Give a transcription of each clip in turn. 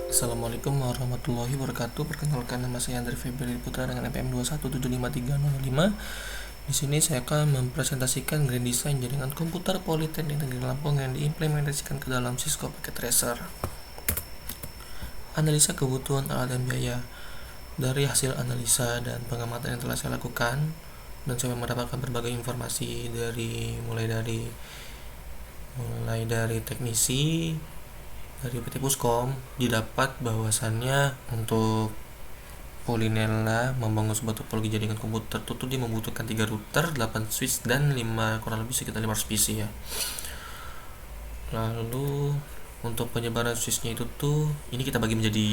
Assalamualaikum warahmatullahi wabarakatuh. Perkenalkan, nama saya Andri Febri Putra dengan NPM 2175305. Di sini saya akan mempresentasikan Grand Design jaringan komputer Politeknik Negeri Lampung yang diimplementasikan ke dalam Cisco Packet Tracer. Analisa kebutuhan alat dan biaya. Dari hasil analisa dan pengamatan yang telah saya lakukan, dan saya mendapatkan berbagai informasi mulai dari teknisi dari PT Puskom, didapat bahwasannya untuk Polinella membangun sebuah topologi jaringan komputer itu dia membutuhkan 3 router, 8 switch, dan 5, kurang lebih sekitar 500 PC ya. Lalu untuk penyebaran switchnya itu tuh ini kita bagi menjadi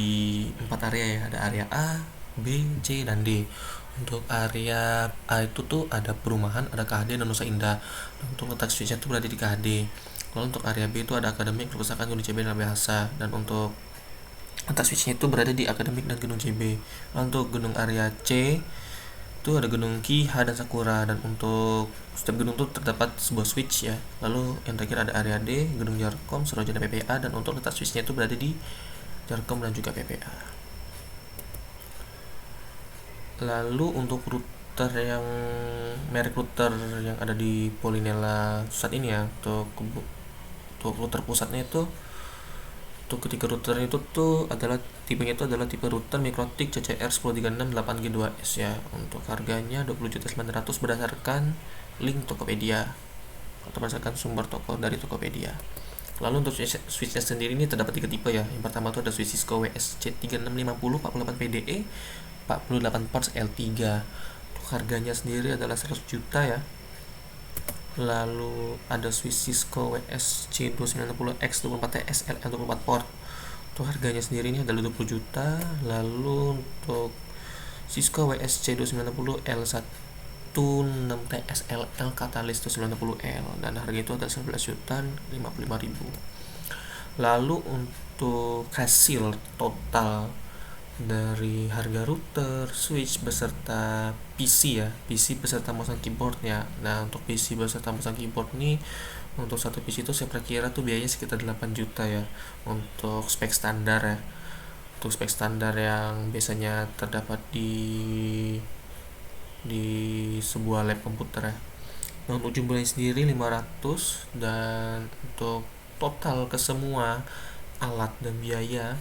4 area ya. Ada area A, B, C, dan D. Untuk area A itu tuh ada perumahan, ada KHD, dan Nusa Indah. Dan untuk letak switchnya itu berada di KHD. Lalu untuk area B itu ada akademik, perpustakaan, Gunung CB, dan bahasa. Dan untuk letak switchnya itu berada di akademik dan Gunung CB. Lalu untuk gedung area C itu ada gedung Ki, H, dan Sakura. Dan untuk setiap gedung itu terdapat sebuah switch ya. Lalu yang terakhir ada area D, gedung Jarkom, Seroja, dan PPA. Dan untuk letak switchnya itu berada di Jarkom dan juga PPA. Lalu untuk merek router yang ada di Polinella saat ini ya, untuk router pusatnya itu, untuk ketiga router itu tuh adalah tipenya itu adalah tipe router Mikrotik CCR 1036 8G2S ya. Untuk harganya 20.900.000 berdasarkan link Tokopedia atau berdasarkan sumber toko dari Tokopedia. Lalu untuk switchnya sendiri ini terdapat 3 tipe ya. Yang pertama itu ada switch Cisco WSC3650 48 PDE 48 ports L3. Untuk harganya sendiri adalah 100 juta ya. Lalu ada switch Cisco WSC290X 24TS LL 24 port. Untuk harganya sendiri ini adalah 20 juta. Lalu untuk Cisco WSC290 L16TS LL Catalyst 290L, dan harga itu adalah 11 juta 55 ribu. Lalu untuk hasil total dari harga router, switch beserta PC ya, PC beserta mouse dan keyboardnya. Nah untuk PC beserta mouse dan keyboard nih, untuk satu PC itu saya perkira tuh biayanya sekitar 8 juta ya. Untuk spek standar ya, untuk spek standar yang biasanya terdapat di sebuah lab komputer ya. Nah untuk jumlahnya sendiri 500, dan untuk total ke semua alat dan biaya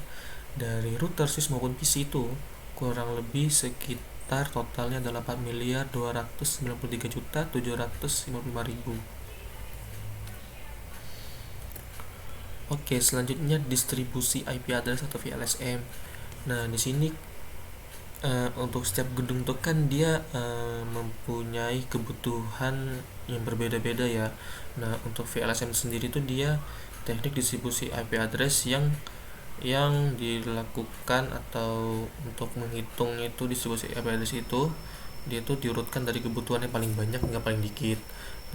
dari router, switch maupun PC itu kurang lebih sekitar totalnya adalah 4.293.755.000. Oke, selanjutnya distribusi IP address atau VLSM. Nah, di sini untuk setiap gedung itu kan dia mempunyai kebutuhan yang berbeda-beda ya. Nah, untuk VLSM sendiri itu dia teknik distribusi IP address yang dilakukan atau untuk menghitung itu distribusi IP address itu, dia tuh diurutkan dari kebutuhan yang paling banyak hingga paling dikit.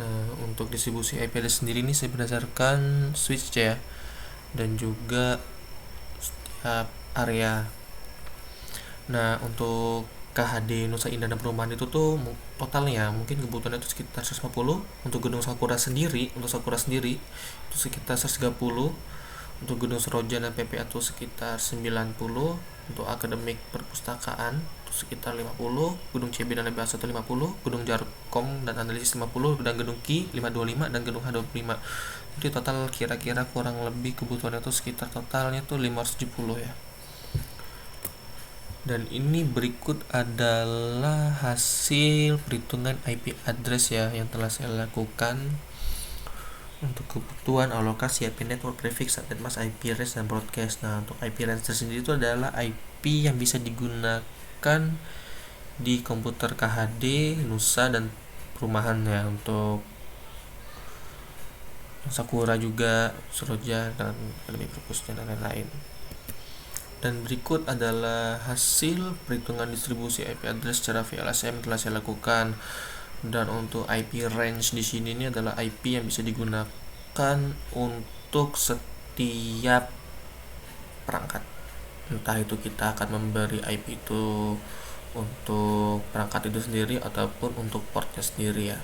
Nah, untuk distribusi IP address sendiri ini saya berdasarkan switch ya, dan juga setiap area. Nah, untuk KHD Nusa Indah dan Perumahan itu tuh totalnya mungkin kebutuhannya itu sekitar 150. Untuk gedung Sakura sendiri itu sekitar 130. Untuk gedung Seroja dan PPA itu sekitar 90. Untuk akademik perpustakaan itu sekitar 50. Gedung CB dan LBH 150. Gedung Jarkom dan analisis 50. Dan gedung Ki 525 dan gedung H25. Jadi total kira-kira kurang lebih kebutuhannya itu sekitar totalnya tuh 570 ya. Dan ini berikut adalah hasil perhitungan IP address ya yang telah saya lakukan untuk kebutuhan alokasi IP network prefix, subnet mask, IP range, dan broadcast. Nah, untuk IP range sendiri itu adalah IP yang bisa digunakan di komputer KHD, Nusa, dan perumahan ya. Untuk Sakura juga, Seroja, dan akademi perpusatan dan lain-lain. Dan berikut adalah hasil perhitungan distribusi IP address secara VLSM telah saya lakukan. Dan untuk IP range di sini ini adalah IP yang bisa digunakan untuk setiap perangkat. Entah itu kita akan memberi IP itu untuk perangkat itu sendiri ataupun untuk portnya sendiri ya.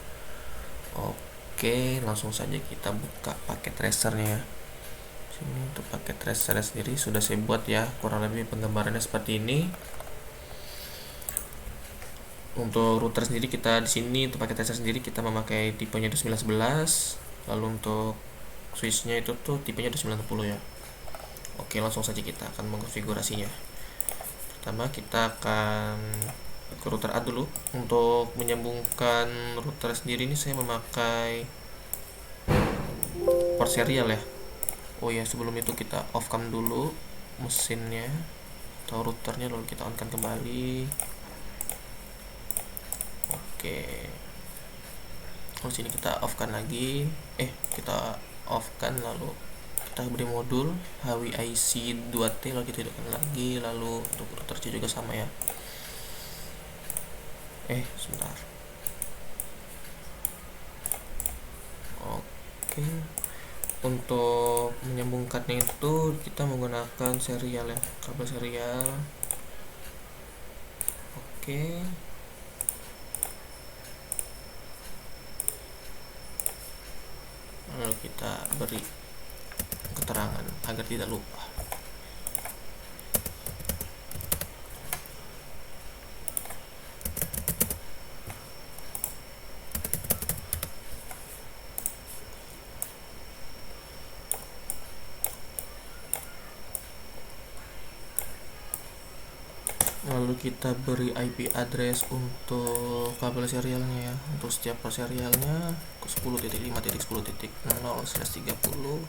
Oke, langsung saja kita buka paket tracernya ya. Sini untuk paket tracer sendiri sudah saya buat ya, kurang lebih penggambarannya seperti ini. Untuk router sendiri kita di sini untuk paket tracer sendiri kita memakai tipenya 2911, lalu untuk switchnya itu tuh tipenya 2910 ya. Oke, langsung saja kita akan mengkonfigurasinya. Pertama kita akan ke router A dulu. Untuk menyambungkan router sendiri ini saya memakai port serial ya. Oh ya, sebelum itu kita off cam dulu mesinnya atau routernya, lalu kita on kan kembali. Oke, lalu sini kita off kan lagi, kita off kan, lalu kita beri modul HWIC 2T, lalu kita hidupkan lagi, lalu untuk router C juga sama ya. Sebentar. Oke, untuk menyambungkannya itu kita menggunakan serial ya, kabel serial. Oke, lalu kita beri keterangan agar tidak lupa. Lalu kita beri IP address untuk kabel serialnya ya. Untuk setiap per serialnya 10.5.10.0/30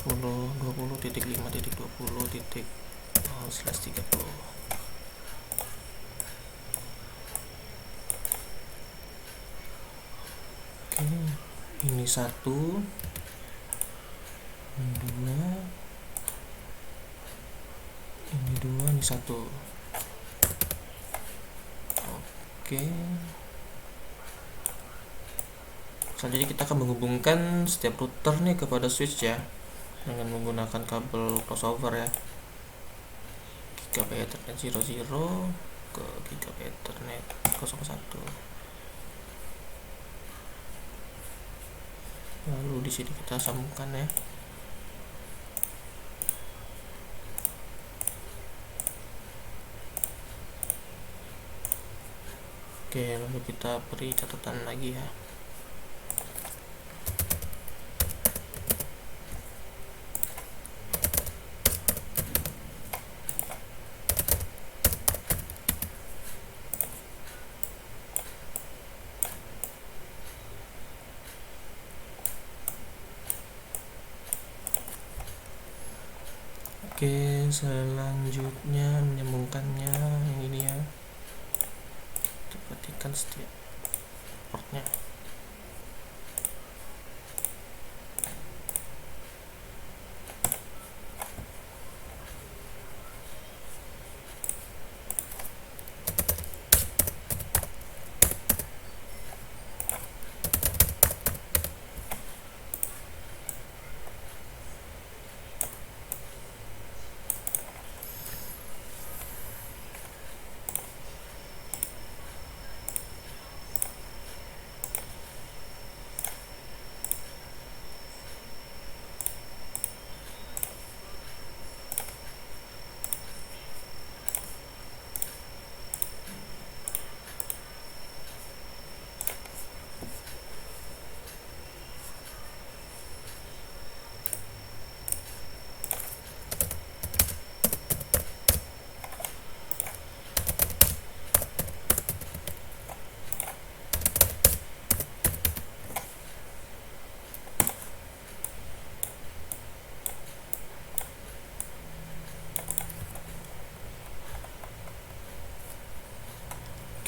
10.20.5.20.0/30. Oke, ini 1, ini 2, ini 2, ini 1. Oke, selanjutnya kita akan menghubungkan setiap router nih kepada switch ya, dengan menggunakan kabel crossover ya, Gigabit Ethernet 00 ke Gigabit Ethernet 01. Lalu di sini kita sambungkan ya. Oke, lalu kita beri catatan lagi ya. Oke, selanjutnya menyambungkannya yang ini ya. Perhatikan setiap portnya.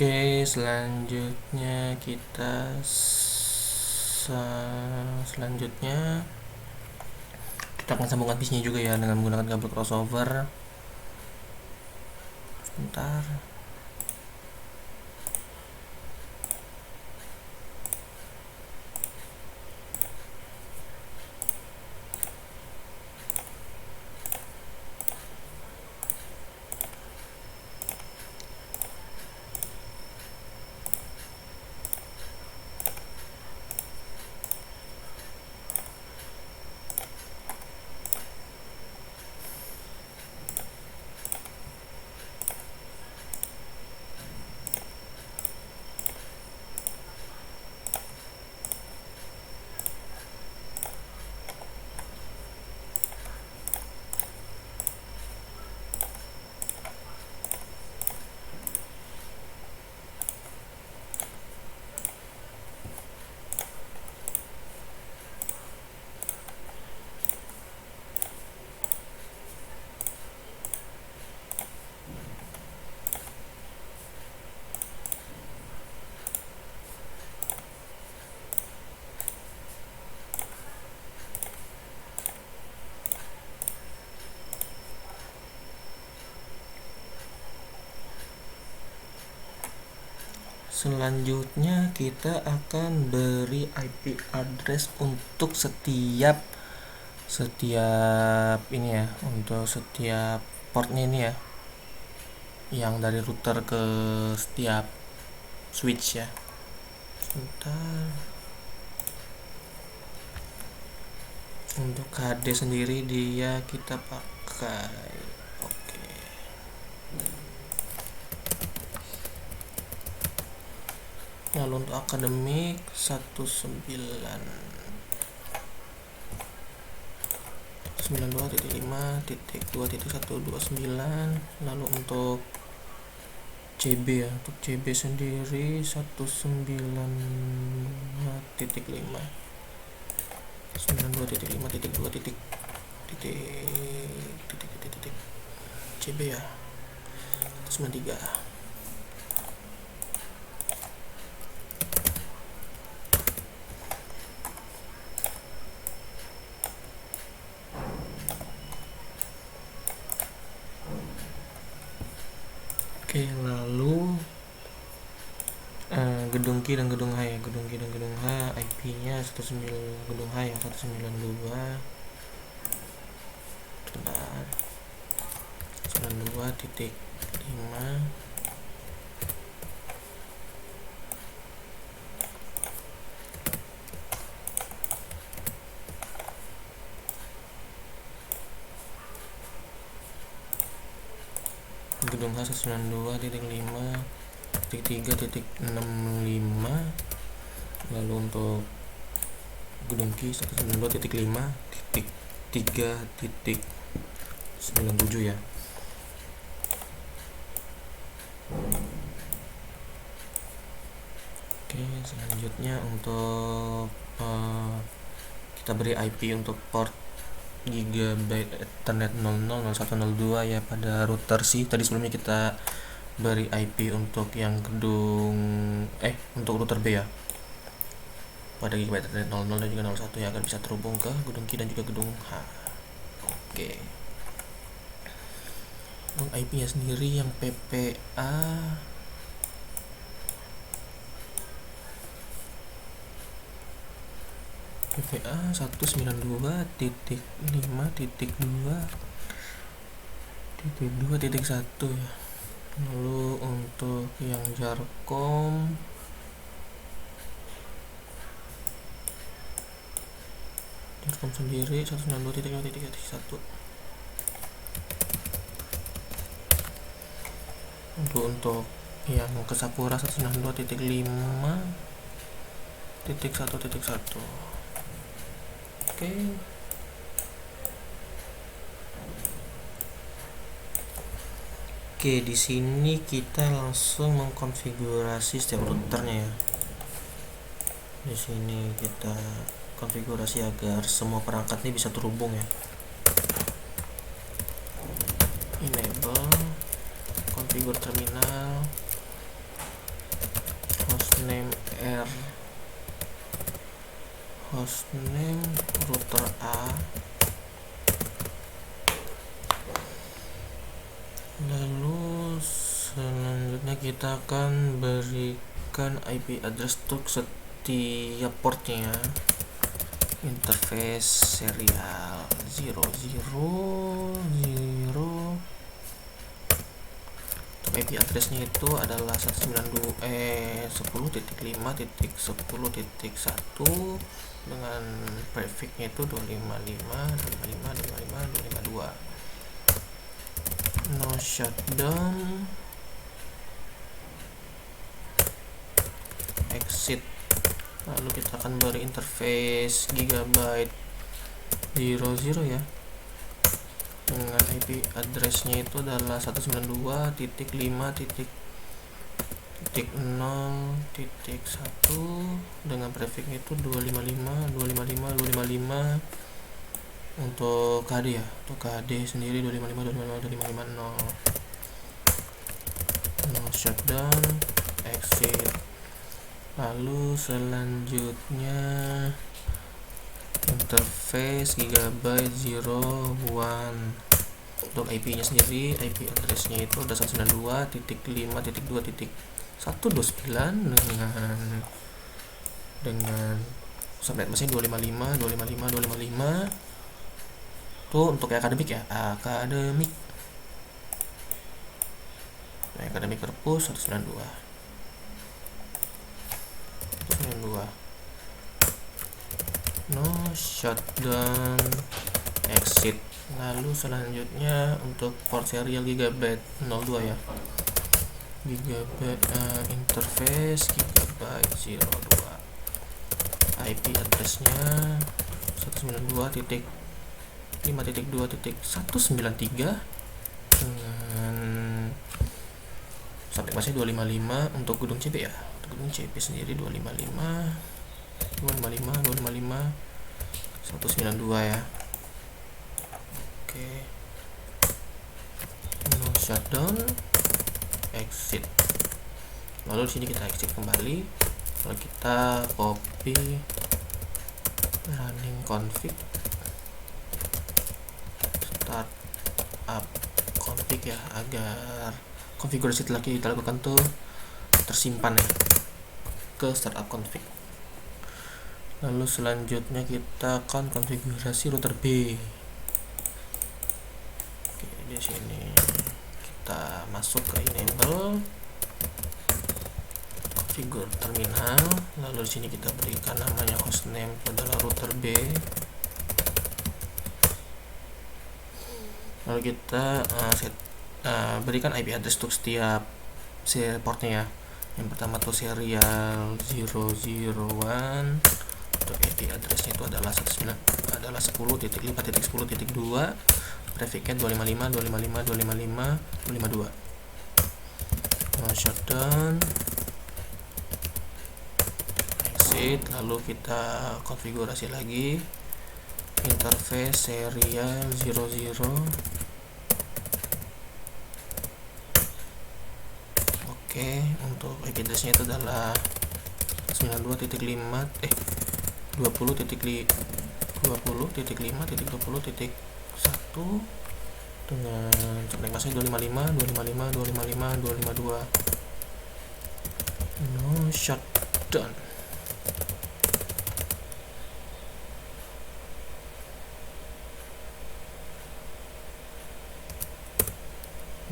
Oke, selanjutnya kita akan sambungkan PC-nya juga ya dengan menggunakan kabel crossover. Sebentar. Selanjutnya kita akan beri IP address untuk setiap ini ya, untuk setiap portnya ini ya, yang dari router ke setiap switch ya. Sebentar. Untuk HD sendiri dia kita pakai lalu untuk akademik 192.5.2.129. lalu untuk CB ya, untuk CB sendiri 192.5 CB ya 193. Oke, lalu gedung Q dan gedung H ya. Gedung Q dan gedung H IP-nya 19, gedung H yang 192. Bentar. 92.5. Gedung H 192.5.3.65. lalu untuk gedung Q 192.5.3.97 ya. Oke, selanjutnya untuk kita beri IP untuk port Gigabyte Ethernet 000102 ya pada router sih. Tadi sebelumnya kita beri IP untuk yang gedung untuk router B ya, pada Gigabyte Ethernet 00 dan juga 01 yang akan bisa terhubung ke gedung Q dan juga gedung H. Oke. Untuk IP nya sendiri yang PPA PPA 192.5.2.2.1 ya. Lalu untuk yang Jarkom sendiri 192.5.3.1. Untuk yang Kesapura 192.5.1.1. Oke, di sini kita langsung mengkonfigurasi setiap routernya ya. Di sini kita konfigurasi agar semua perangkat ini bisa terhubung ya. Enable configure terminal, hostname R, hostname router A. Lalu selanjutnya kita akan berikan IP address untuk setiap portnya. Interface serial 000. Untuk IP addressnya itu adalah 10.5.10.1 dengan prefixnya itu 255.255.255.252. No shutdown, exit. Lalu kita akan beri interface Gigabyte 00 ya, dengan IP addressnya itu adalah 192.0.0.1 dengan prefixnya itu 255.255.255. Untuk KD ya, untuk KD sendiri 255.255.255.0. No shutdown, exit. Lalu selanjutnya interface Gigabyte 01. Untuk IP nya sendiri, IP addressnya itu udah 192.5.2.1 129 dengan subnet masnya 255 tuh untuk akademik ya, akademik perpus 192 no shutdown exit. Lalu selanjutnya untuk port serial gigabyte 02 ya, gigabyte interface gigabyte 02, IP addressnya 192.5.2.193 dengan subnet masih 255 untuk gedung CP ya. Untuk gedung CP sendiri 255 192 ya. Oke. No shutdown exit. Lalu di sini kita exit kembali. Lalu kita copy running config start up config ya, agar konfigurasi telah kita lakukan tuh tersimpan ya ke startup config. Lalu selanjutnya kita akan konfigurasi router B. Oke, di sini kita masuk ke enable configure terminal. Lalu di sini kita berikan namanya hostname adalah router B. Lalu kita berikan IP address untuk setiap portnya ya. Yang pertama tuh serial 001, untuk IP addressnya itu adalah 10.5.10.2, prefixnya 255 255 shutdown exit. Lalu kita konfigurasi lagi interface serial 00. Oke, untuk IP addressnya itu adalah 20.5.20.1 dengan subnet masnya 255 no shutdown.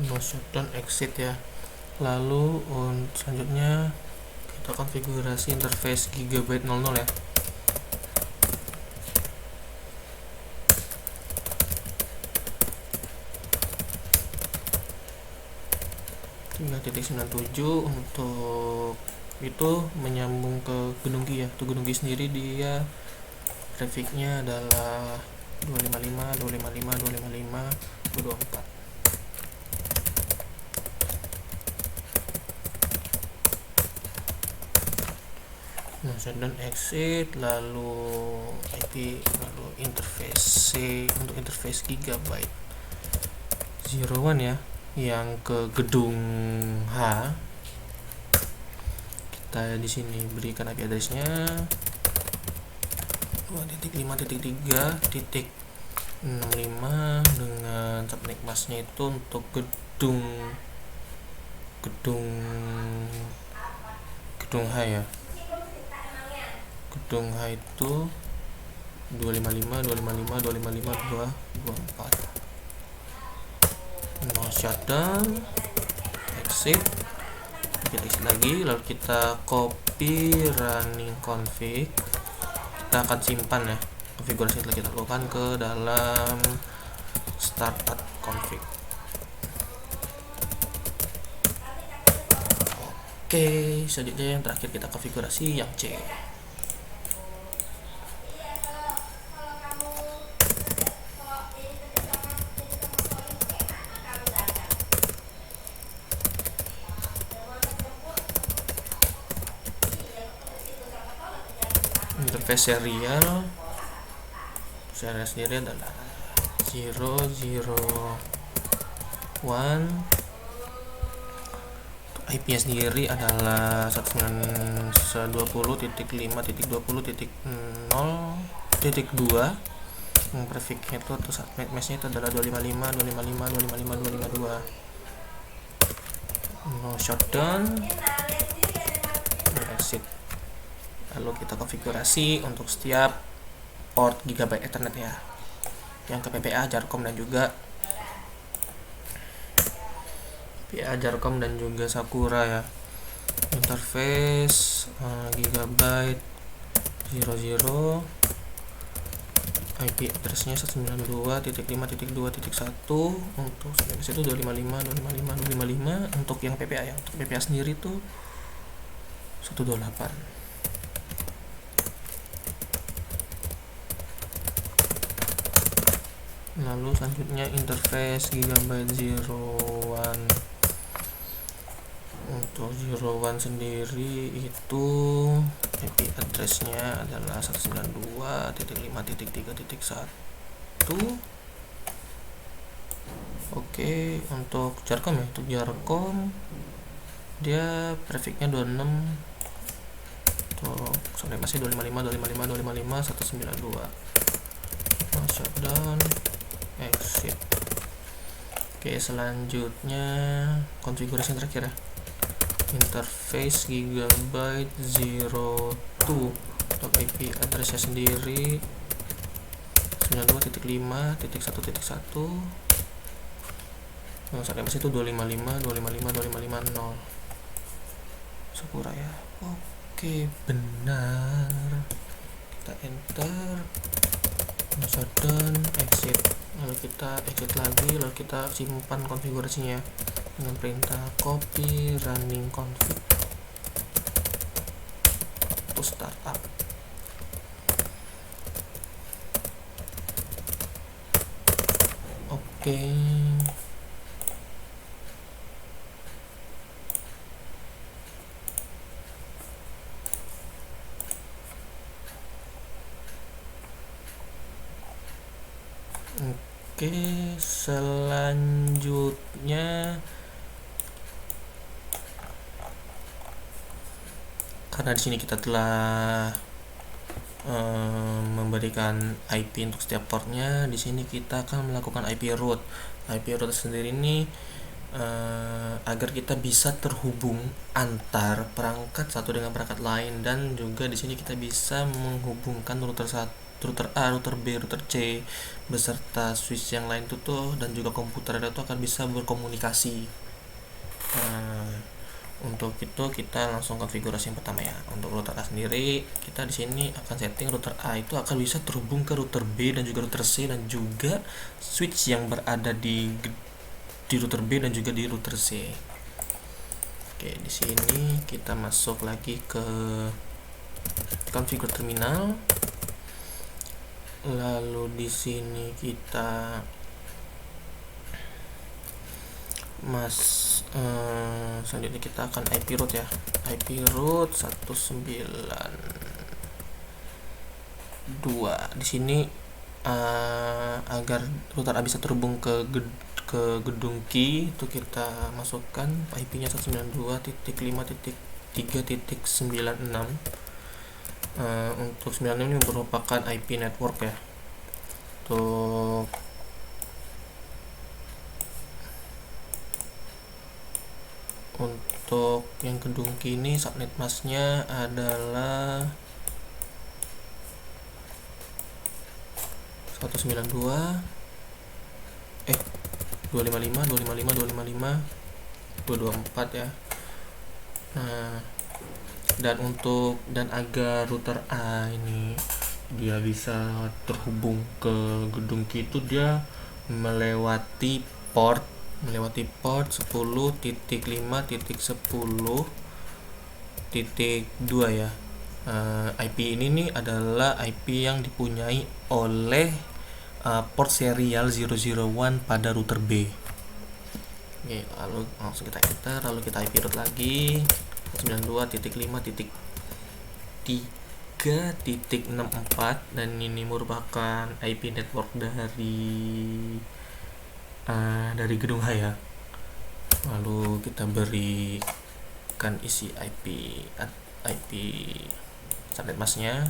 No shutdown exit ya. Lalu selanjutnya kita konfigurasi interface gigabyte 00 ya. .97 untuk itu menyambung ke gedung G ya. Untuk gedung G sendiri dia prefixnya adalah 255 Nah, shutdown exit, lalu IP, lalu interface C untuk interface gigabyte 01 ya, yang ke gedung H. Kita di sini berikan IP addressnya 2.5.3.65 dengan subnet masknya itu untuk gedung H ya. Gedung H itu 255 no shutdown exit. Kita isi lagi, lalu kita copy running config. Kita akan simpan ya konfigurasi yang telah kita lakukan ke dalam startup config. Oke, selanjutnya yang terakhir kita konfigurasi yang C. Interface serial sendiri adalah 001. IP nya sendiri adalah 192.5.20.0.2. Prefixnya itu atau subnet meshnya itu adalah 255 255 255 252. no shutdown, exit. Lalu kita konfigurasi untuk setiap port Gigabyte Ethernet ya, yang ke PPA, Jarcom dan juga Sakura ya. Interface Gigabyte 00, IP addressnya 192.5.2.1, untuk service itu 255. Untuk yang PPA ya, untuk PPA sendiri tuh 128. Lalu selanjutnya interface Gigabyte 01. Untuk 01 sendiri itu IP addressnya adalah 192.5.3.1. Oke, untuk Jarcom ya, untuk Jarcom dia prefixnya 26, untuk sorry masih 255 shutdown, exit. Oke, selanjutnya konfigurasi yang terakhir ya, interface Gigabyte 02. Untuk IP addressnya sendiri 92.5.1.1. Sampai masih itu 255 Sakura ya. Oke, benar. Kita enter, shutdown, exit. Lalu kita exit lagi, lalu kita simpan konfigurasinya dengan perintah copy running config to startup. Oke. Oke, selanjutnya karena di sini kita telah memberikan IP untuk setiap portnya, di sini kita akan melakukan IP route. IP route sendiri ini agar kita bisa terhubung antar perangkat satu dengan perangkat lain, dan juga di sini kita bisa menghubungkan router A, router B, router C beserta switch yang lain tuh dan juga komputer itu akan bisa berkomunikasi. Untuk itu kita langsung konfigurasi yang pertama ya. Untuk router A sendiri, kita di sini akan setting router A itu akan bisa terhubung ke router B dan juga router C, dan juga switch yang berada di router B dan juga di router C. Oke, di sini kita masuk lagi ke configure terminal. Lalu di sini kita selanjutnya kita akan IP route ya. IP route 192. Di sini agar router A bisa terhubung ke gedung key itu kita masukkan IP-nya 192.5.3.96. Untuk 96 ini merupakan IP network ya. Untuk yang gedung kini subnet masknya adalah 192 254 ya. Dan agar router A ini dia bisa terhubung ke gedung Q itu dia melewati port 10.5.10.2 ya. IP ini nih adalah IP yang dipunyai oleh port serial 001 pada router B. Oke, lalu langsung kita enter, lalu kita IP route lagi 92.5.3.64, dan ini merupakan IP network dari gedung H ya. Lalu kita berikan isi IP subnet masknya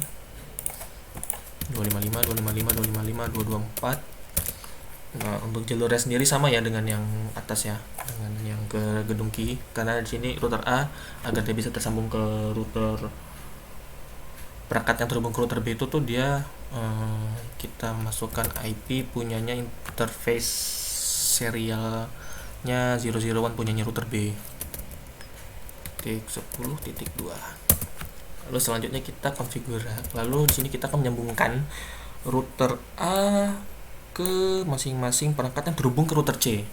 255.254. Nah, untuk jalurnya sendiri sama ya dengan yang atas ya, dengan yang ke gedung Ki. Karena di sini router A agar dia bisa tersambung ke router perangkat yang terhubung ke router B itu tuh dia kita masukkan IP punyanya interface serialnya 001 punyanya router B. Titik 10.2. Lalu selanjutnya kita konfigurasi. Lalu di sini kita akan menyambungkan router A ke masing-masing perangkat yang terhubung ke router C.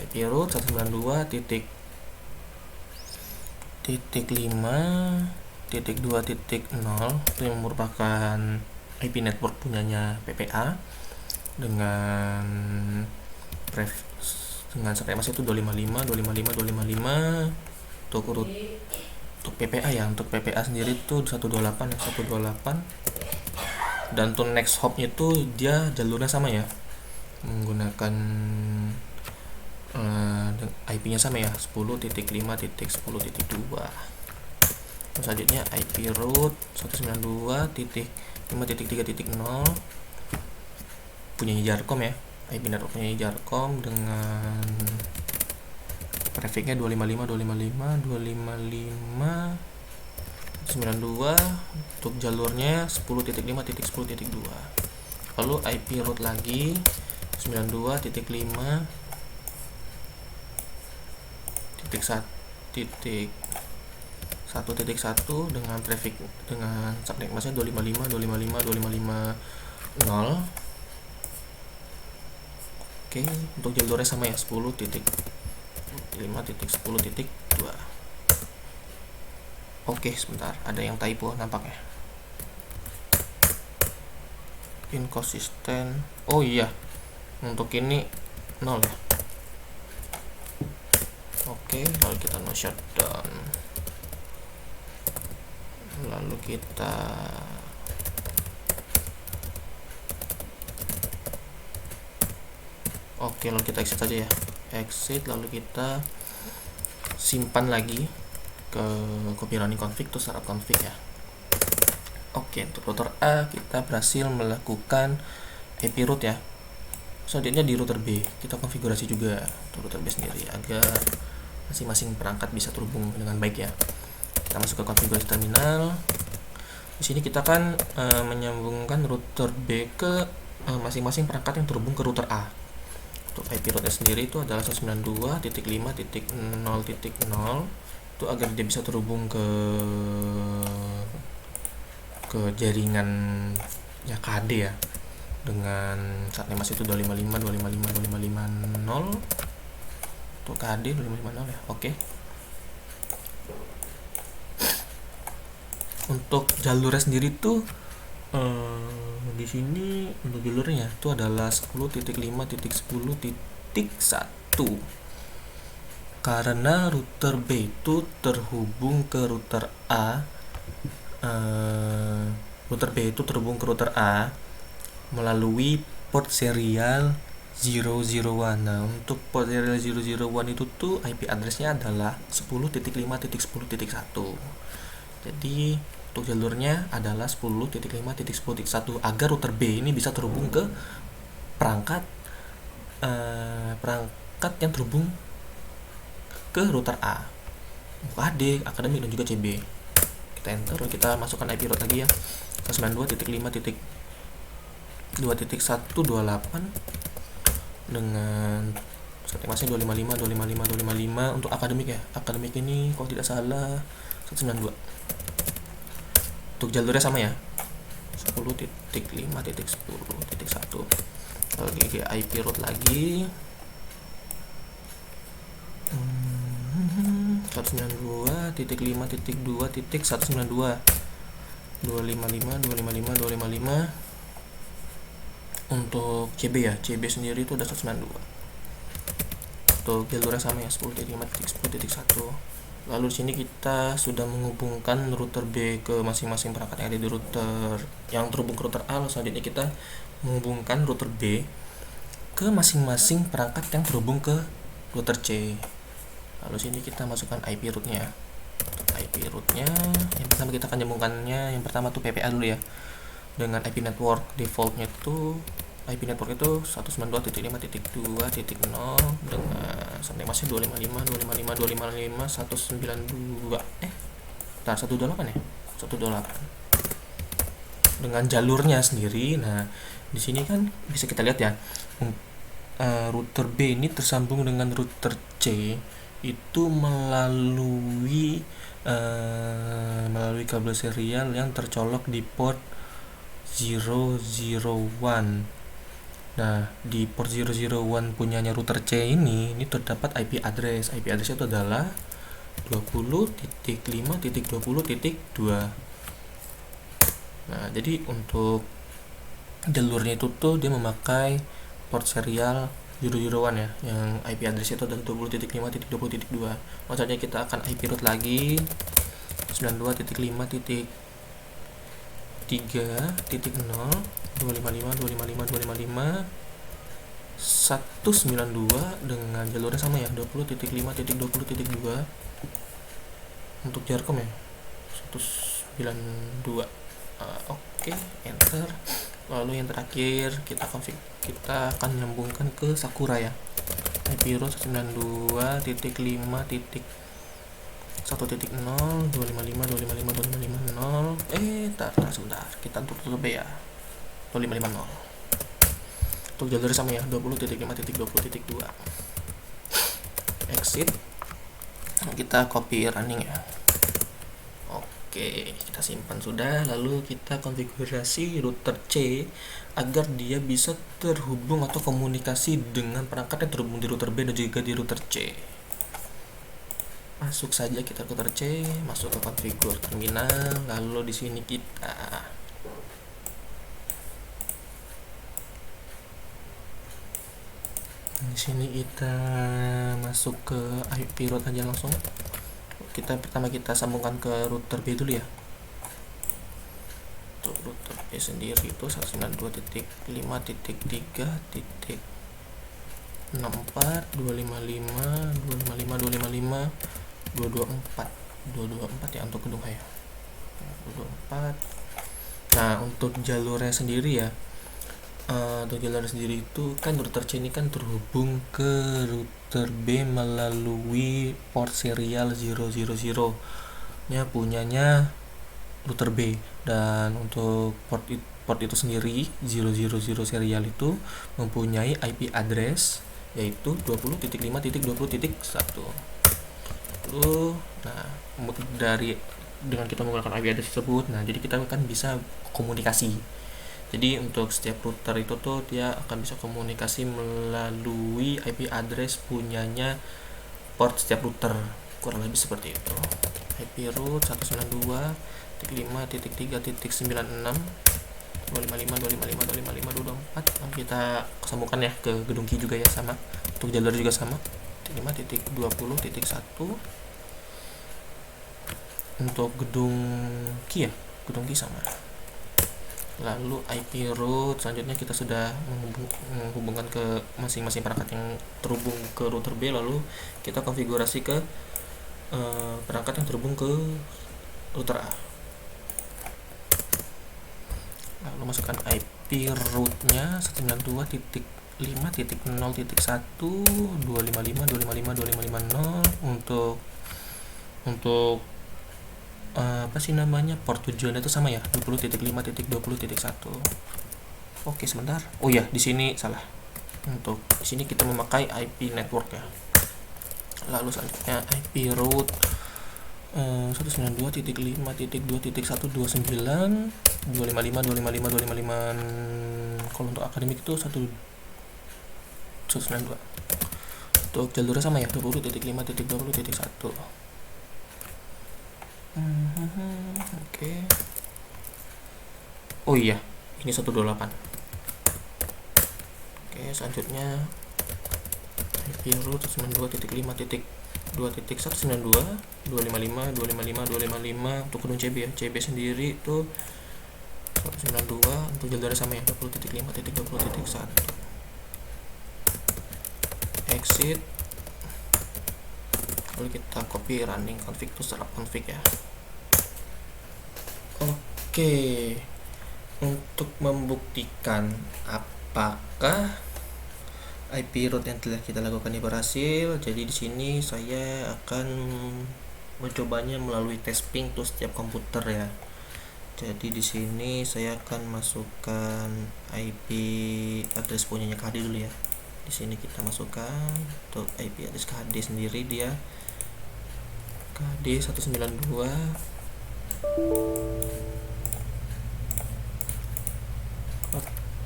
IP root 192.5.2.0 itu yang merupakan IP network punyanya PPA dengan sampai masih itu 255 untuk PPA ya. Untuk PPA sendiri itu 128 ya, 128. Dan untuk next hop-nya itu dia jalurnya sama ya, menggunakan IP-nya sama ya, 10.5.10.2. Selanjutnya IP root 192.5.3.0 punya Jarcom ya, IP network punya Jarcom dengan prefixnya 255.255.255.92. Untuk jalurnya 10.5.10.2. Lalu IP root lagi 92.5.1.1 dengan prefix dengan subnet masknya 255.255.255.0. Oke, untuk jalurnya sama ya, 10.5.10.2. Oke, sebentar, ada yang typo nampaknya. Inconsistent. Oh iya, untuk ini 0 ya. Oke, lalu kita no shutdown. Lalu kita lalu kita exit saja ya. Exit, lalu kita simpan lagi ke copy running config to startup config ya. Oke, untuk router A kita berhasil melakukan IP root ya. Selanjutnya di router B kita konfigurasi juga untuk router B sendiri agar masing-masing perangkat bisa terhubung dengan baik ya. Kita masuk ke konfigurasi terminal. Di sini kita kan menyambungkan router B ke masing-masing perangkat yang terhubung ke router A. Untuk IP rootnya sendiri itu adalah 192.5.0.0 itu agar dia bisa terhubung ke jaringan ya KD ya, dengan saatnya masih itu 255.255.255.0 untuk KD 255.0 ya. Oke. Untuk jalurnya sendiri tuh di sini untuk jalurnya itu adalah 10.5.10.1 karena router B itu terhubung ke router A. Router B itu terhubung ke router A melalui port serial 001. Nah, untuk port serial 001 itu tuh IP address-nya adalah 10.5.10.1. Jadi untuk jalurnya adalah 10.5.10.1 agar router B ini bisa terhubung ke perangkat yang terhubung ke router A, AD, akademik dan juga CB. Kita enter, kita masukkan IP root lagi ya, 192.2.128 dengan setting masnya 255 untuk akademik ya. Akademik ini kalau tidak salah 192. Untuk jalurnya sama ya, 10.5.10.1. Oke, IP root lagi 192.5.2.192 255 untuk CB ya. CB sendiri itu udah 192. Untuk jalurnya sama ya, 10.5.10.1. Lalu di sini kita sudah menghubungkan router B ke masing-masing perangkat yang ada di router yang terhubung ke router A. Lalu selanjutnya kita menghubungkan router B ke masing-masing perangkat yang terhubung ke router C. Lalu sini kita masukkan IP rootnya. IP rootnya yang pertama kita akan nyambungkannya, yang pertama tuh PPA dulu ya, dengan IP network defaultnya itu IP network itu 192.5.2.0 dengan sampai masih 255 192 128 ya, 128 dengan jalurnya sendiri. Nah, di sini kan bisa kita lihat ya, router B ini tersambung dengan router C itu melalui kabel serial yang tercolok di port 001. Nah, di port 001 punyanya router C ini terdapat IP address. IP address itu adalah 20.5.20.2. Nah, jadi untuk jalurnya itu tuh dia memakai port serial 001 ya, yang IP address itu adalah 20.5.20.2. Maksudnya kita akan IP route lagi 92.3.0.255.255.255.192 dengan jalurnya sama ya, 20.5.20.2. untuk Jarkom ya 192. Oke, enter. Lalu yang terakhir kita akan nyambungkan ke Sakura ya, IP route 192.1.0.255.255.255.0. Sebentar, kita tutup ya, 255.0. untuk jalur sama ya, 20.5.20.2. Exit, kita copy running ya. Oke, kita simpan sudah. Lalu kita konfigurasi router C agar dia bisa terhubung atau komunikasi dengan perangkat yang terhubung di router B dan juga di router C. Masuk saja kita ke router C, masuk ke konfigur terminal, lalu di sini kita masuk ke IP route aja langsung. Pertama kita sambungkan ke router B dulu ya. Untuk router B sendiri itu 192.5.3.4.255.254 ya untuk gedung ya, 224. Nah, untuk jalurnya sendiri ya, untuk jalur sendiri itu kan router C ini kan terhubung ke router B melalui port serial 000 nya punyanya router B, dan untuk port itu sendiri 000 serial itu mempunyai IP address yaitu 20.5.20.1. Nah, dengan kita menggunakan IP address tersebut, nah jadi kita akan bisa komunikasi. Jadi untuk setiap router itu tuh dia akan bisa komunikasi melalui IP address punyanya port setiap router, kurang lebih seperti itu. IP route 192.3.3.56.255.255.254. Kita sambungkan ya ke gedung key juga ya, sama untuk jalur juga sama 5.20.1 untuk gedung key ya, gedung key sama. Lalu IP route selanjutnya kita sudah menghubungkan ke masing-masing perangkat yang terhubung ke router B, lalu kita konfigurasi ke perangkat yang terhubung ke router A. Lalu masukkan IP route-nya 192.0.1.255.255.255.0 untuk port tujuannya itu sama ya, 20.5.20.1. Oke, sebentar. Oh ya, di sini salah. Untuk di sini kita memakai IP network ya. Lalu selanjutnya IP route 192.1.255.255.255. Kalau untuk akademik itu 192. Untuk jalurnya sama ya, 20.5.20.1. Oke. Oh iya, ini 128. Oke, selanjutnya IP route 192.2.192.255.255.255 untuk gedung CB ya. CB sendiri itu 192, untuk jalurnya sama ya, 20.5.20.1. Exit. Lalu kita copy running config to startup config ya. Oke, untuk membuktikan apakah IP route yang telah kita lakukan ini berhasil. Jadi di sini saya akan mencobanya melalui tes ping untuk setiap komputer ya. Jadi di sini saya akan masukkan IP address punyanya KHD dulu ya. Di sini kita masukkan untuk IP address KHD sendiri, dia KHD 192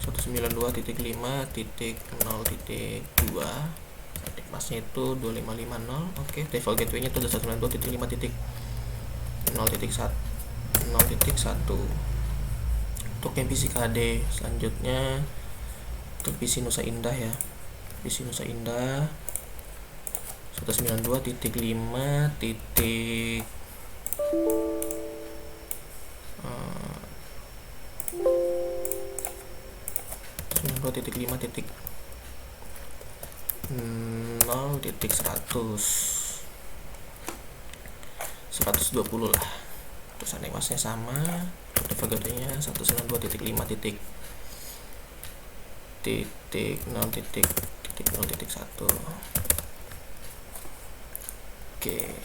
192.5.0.2. masnya itu 2550. Oke, default gateway nya itu 192.5.0.1 untuk yang PC KHD. Selanjutnya untuk PC Nusa Indah ya, PC Nusa Indah 192.5.0.120 lah. Terus animasinya sama, default gateway-nya 192.5.0.0.1. Oke.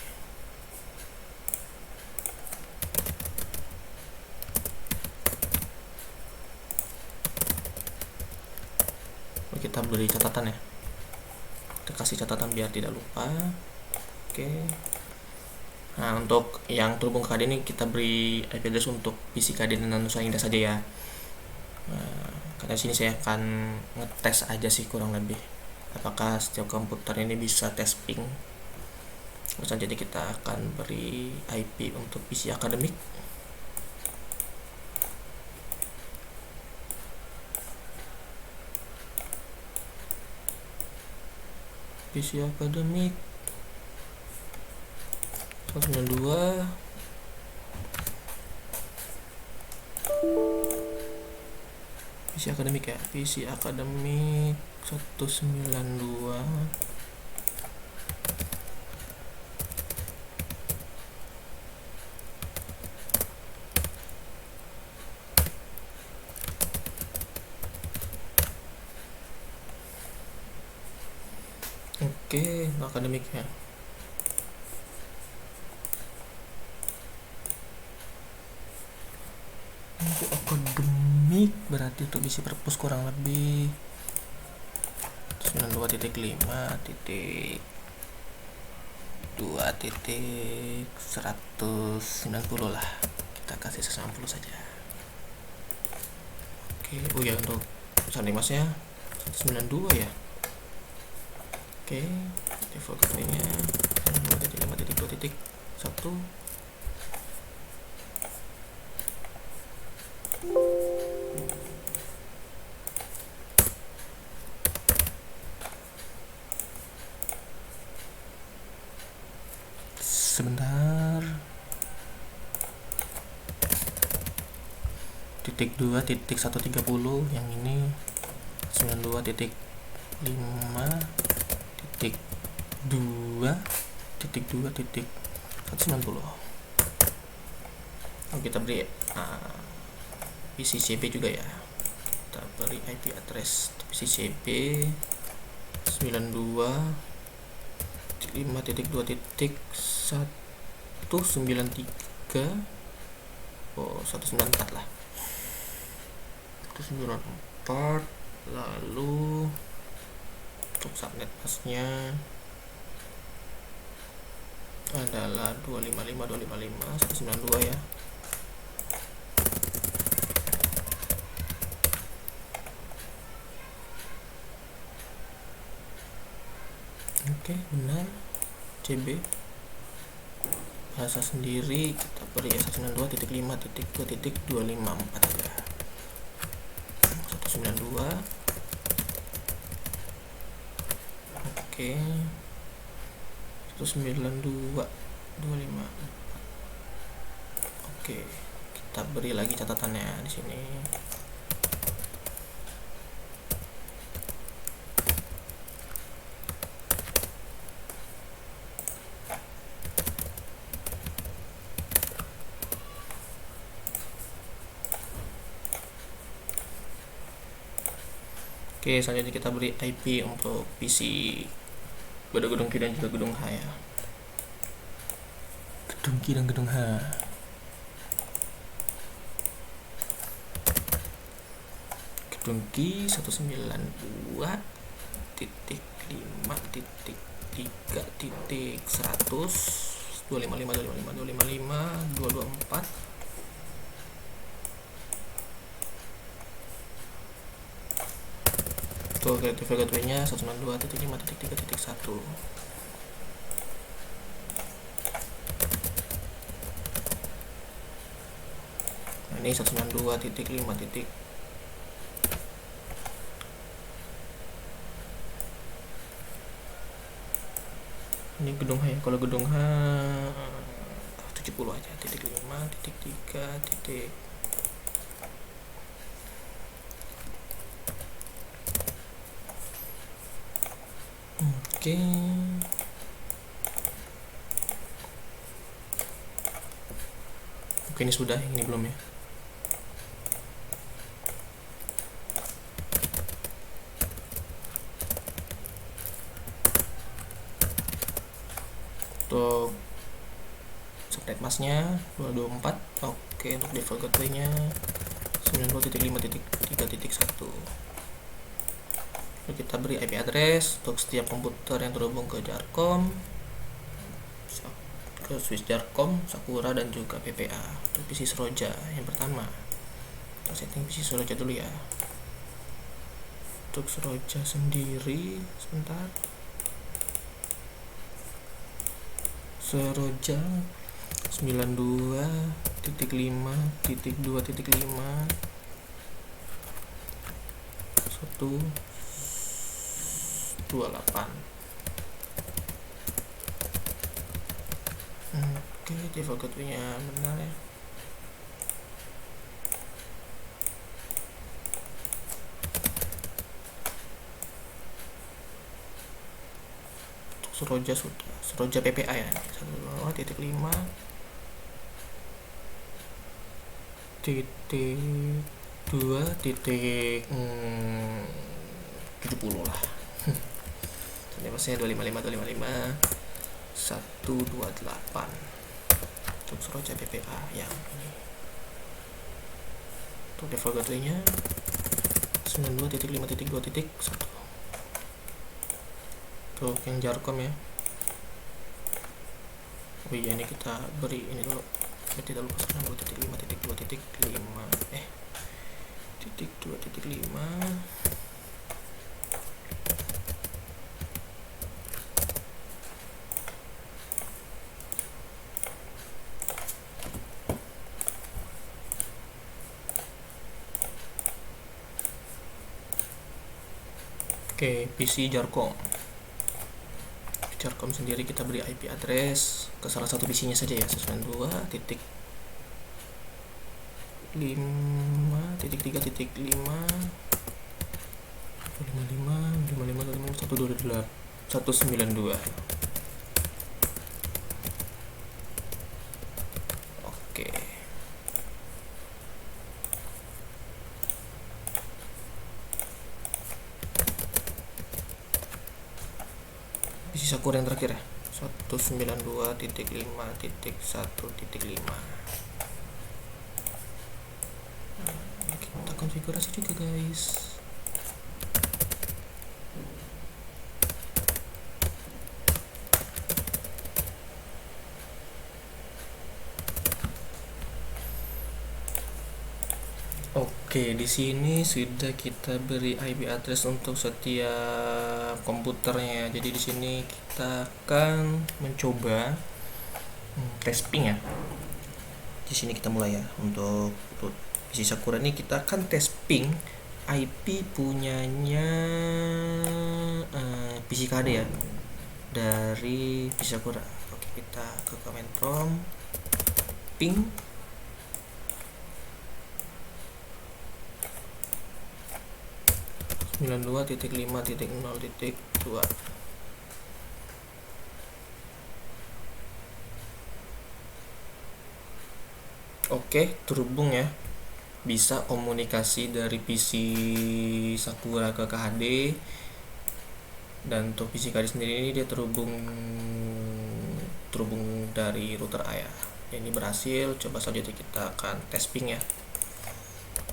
Kita beri catatan ya, kita kasih catatan biar tidak lupa. Oke. Nah, untuk yang terhubung ke KD ini kita beri IP address untuk PC KD dan Nusa Indah saja ya. Karena sini saya akan ngetes aja sih kurang lebih apakah setiap komputer ini bisa tes ping. Jadi kita akan beri IP untuk PC akademik. PC akademik 192 PC akademik ya, PC akademik 192. Oke, akademik ya. Untuk akademik berarti untuk bisi perpus kurang lebih 92.5.2.190 lah. Kita kasih 190 saja. Oke, oh ya, untuk animasinya 192 ya. Oke, default gateway-nya 5.2.1. Sebentar. Titik 2.130 yang ini 92.5.2.2.190. Oh, kita beri PCCP juga ya. Kita beri IP address PCCP 92.5.2.193. Oh, 194 lah. 194. Lalu untuk subnet pasnya adalah 255.255.192 ya. Oke, benar. CB bahasa sendiri kita beri 192.5.2.254 aja. 192. Oke. 192.25. Oke, kita beri lagi catatannya di sini. Oke, selanjutnya kita beri IP untuk PC pada gedung Q dan juga gedung H ya. Gedung Q dan gedung H. Gedung Q 195.5.3.100 255 tuh default gateway-nya 192.5.3.1. Nah, ini 192.5. Ini gedung H ya. Kalau gedung H 70 aja, titik 5, titik 3, titik. Oke. Oke, ini sudah, ini belum ya. Untuk subnet masknya 224. Oke, untuk default gateway-nya 92.5.3.1. Lalu kita beri IP address untuk setiap komputer yang terhubung ke Jarcom, ke switch Jarcom, Sakura dan juga PPA. Untuk PC Seroja yang pertama, kita setting PC Seroja dulu ya. Untuk Seroja sendiri, sebentar. Seroja 92.5.2.5 128. Oke, default gateway-nya benar ya. Untuk Seroja sudah, Seroja PPA ya, 1.5 titik 2 titik 70 lah. Ini maksudnya 255.128 untuk Seroja PPA yang ini. Untuk default gateway-nya 92.5.2.1. Untuk yang Jarcom ya. Oh iya, ini kita beri ini dulu. Tidak lupa 92.5.2.5 titik 2.5. Oke, PC Jarcom. Jarcom sendiri kita beri IP address ke salah satu PC-nya saja ya, 192.5.3.5 Oke. PC Sakura yang terakhir ya, 192.5.1.5. Nah, kita konfigurasi juga guys. Oke, di sini sudah kita beri IP address untuk setiap komputernya. Jadi di sini kita akan mencoba tes ping ya. Di sini kita mulai ya. Untuk PC Sakura ini kita akan tes ping IP punyanya PCKD ya, dari PC Sakura. Oke, kita ke command prompt ping 92.5.0.2. Oke, terhubung ya. bisa komunikasi dari PC Sakura ke KHD, dan untuk PC KHD sendiri ini dia terhubung dari router A ya. Ini berhasil. Coba selanjutnya kita akan tes ping ya.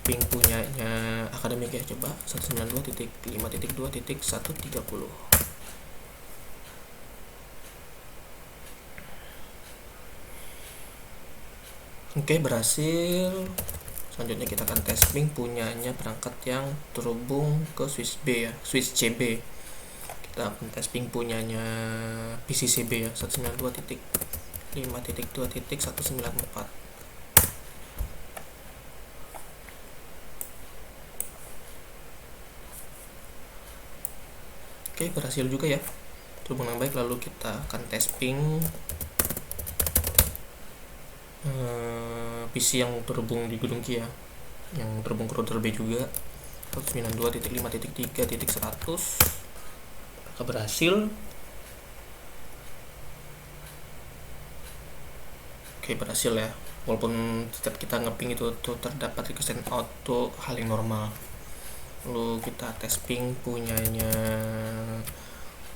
Ping punyanya akademik ya, coba 192.5.2.130. Oke, berhasil. Selanjutnya kita akan tes ping punyanya perangkat yang terhubung ke switch B ya, switch CB. Kita akan tes ping punyanya PC CB ya, 192.5.2.194. Oke, berhasil juga ya, terhubung dengan baik. Lalu kita akan tes ping PC yang terhubung di gedung Kia, yang terhubung ke router B juga, 192.5.3.100. Berhasil. Oke, berhasil ya, walaupun setiap kita ngeping itu tuh terdapat request and out tuh hal yang normal. Lalu kita tes ping punyanya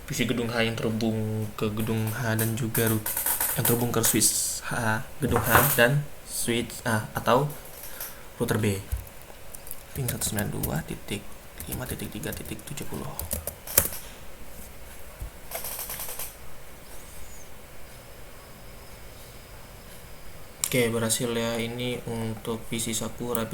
PC gedung H yang terhubung ke gedung H dan juga yang terhubung ke switch H, gedung H dan switch A atau router B, ping 192.5.3.70. Oke, berhasil ya, ini untuk PC Sakura.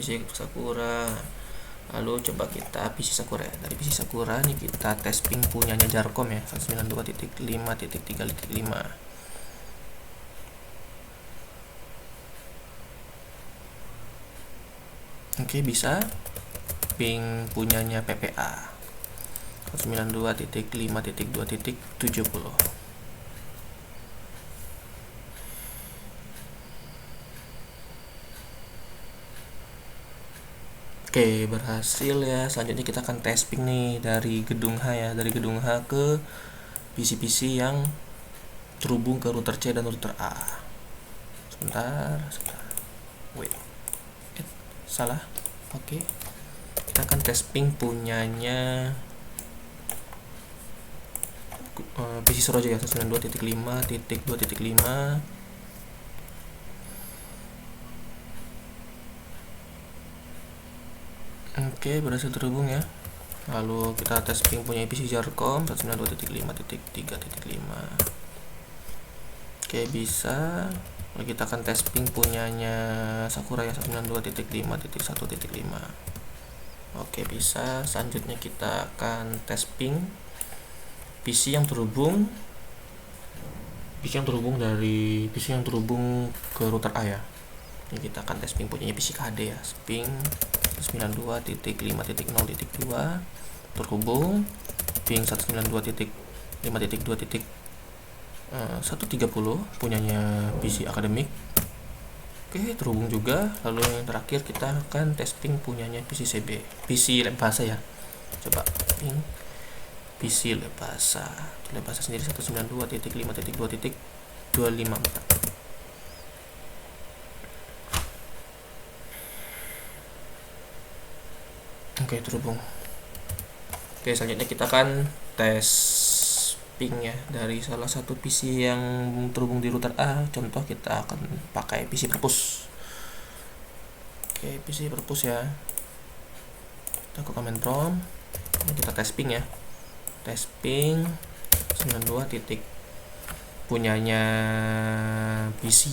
Lalu coba kita PC Sakura ya. Dari PC Sakura nih kita tes ping punyanya Jarkom ya, 192.5.3.5. Oke, bisa. Ping punyanya PPA 192.5.2.70. Oke, berhasil ya. Selanjutnya kita akan tes ping nih dari gedung H ya, dari gedung H ke PC-PC yang terhubung ke router C dan router A. Sebentar. Wait. Salah. Oke. Kita akan tes ping punyanya PC Seroja ya, 192.5.2.5. Oke, berhasil terhubung ya. Lalu kita tes ping punya PC Jarkom 192.5.3.5. Oke, bisa. Lalu kita akan tes ping punyanya Sakura ya, 192.5.1.5. Oke, bisa. Selanjutnya kita akan tes ping PC yang terhubung ke router A ya. Ini kita akan tes ping punya PC KHD ya, ping 192.5.0.2 terhubung, ping 192.5.2.130 punyanya PC akademik. Oke, terhubung juga. Lalu yang terakhir kita akan tes ping punyanya PC CB, PC Lebasa ya. Coba ping PC Lebasa sendiri 192.5.2.254. Oke, terhubung. Oke, selanjutnya kita akan tes ping ya dari salah satu PC yang terhubung di router A. Contoh kita akan pakai PC Perpus. Oke, PC Perpus ya. Kita ke command prompt. Kita tes ping ya. Tes ping 92 titik punyanya PC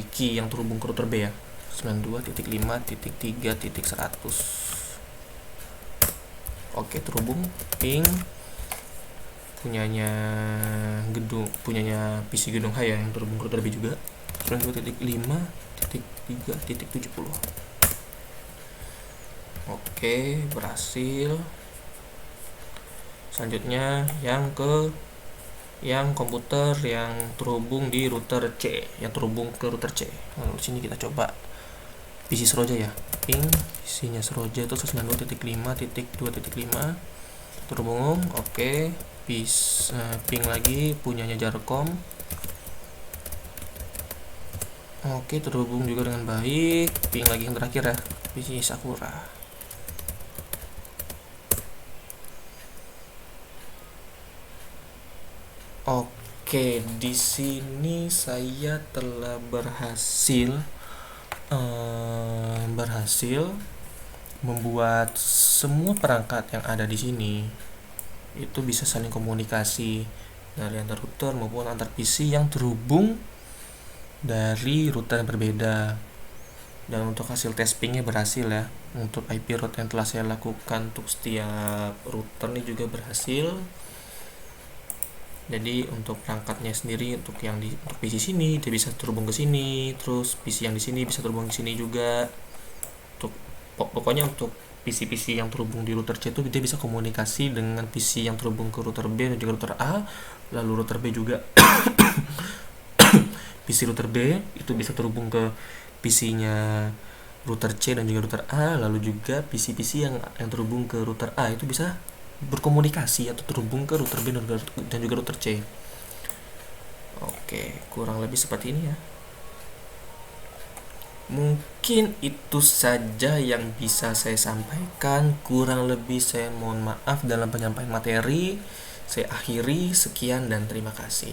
key yang terhubung ke router B ya, 92.5.3.100. Oke, terhubung. Ping punyanya PC gedung H ya, yang terhubung ke router B juga, 92.5.3.70. Oke, berhasil. Selanjutnya yang komputer yang terhubung di router C, yang terhubung ke router C. Lalu sini kita coba PC Seroja ya. Ping PC-nya Seroja itu 192.5.2.5 terhubung. Oke, ping lagi punyanya Jarkom Oke, terhubung juga dengan baik. Ping lagi yang terakhir ya, PC Sakura. Oke, di sini saya telah berhasil membuat semua perangkat yang ada di sini itu bisa saling komunikasi dari antar router maupun antar PC yang terhubung dari router yang berbeda. Dan untuk hasil testingnya berhasil ya. Untuk IP route yang telah saya lakukan untuk setiap router ini juga berhasil. Jadi untuk perangkatnya sendiri untuk untuk PC sini dia bisa terhubung ke sini, terus PC yang di sini bisa terhubung ke sini juga. Untuk pokoknya untuk PC-PC yang terhubung di router C itu dia bisa komunikasi dengan PC yang terhubung ke router B dan juga router A, lalu router B juga PC router B itu bisa terhubung ke PC-nya router C dan juga router A, lalu juga PC-PC yang terhubung ke router A itu bisa berkomunikasi atau terhubung ke router B dan juga router C. Oke, kurang lebih seperti ini ya. Mungkin itu saja yang bisa saya sampaikan. Kurang lebih saya mohon maaf dalam penyampaian materi. Saya akhiri, sekian dan terima kasih.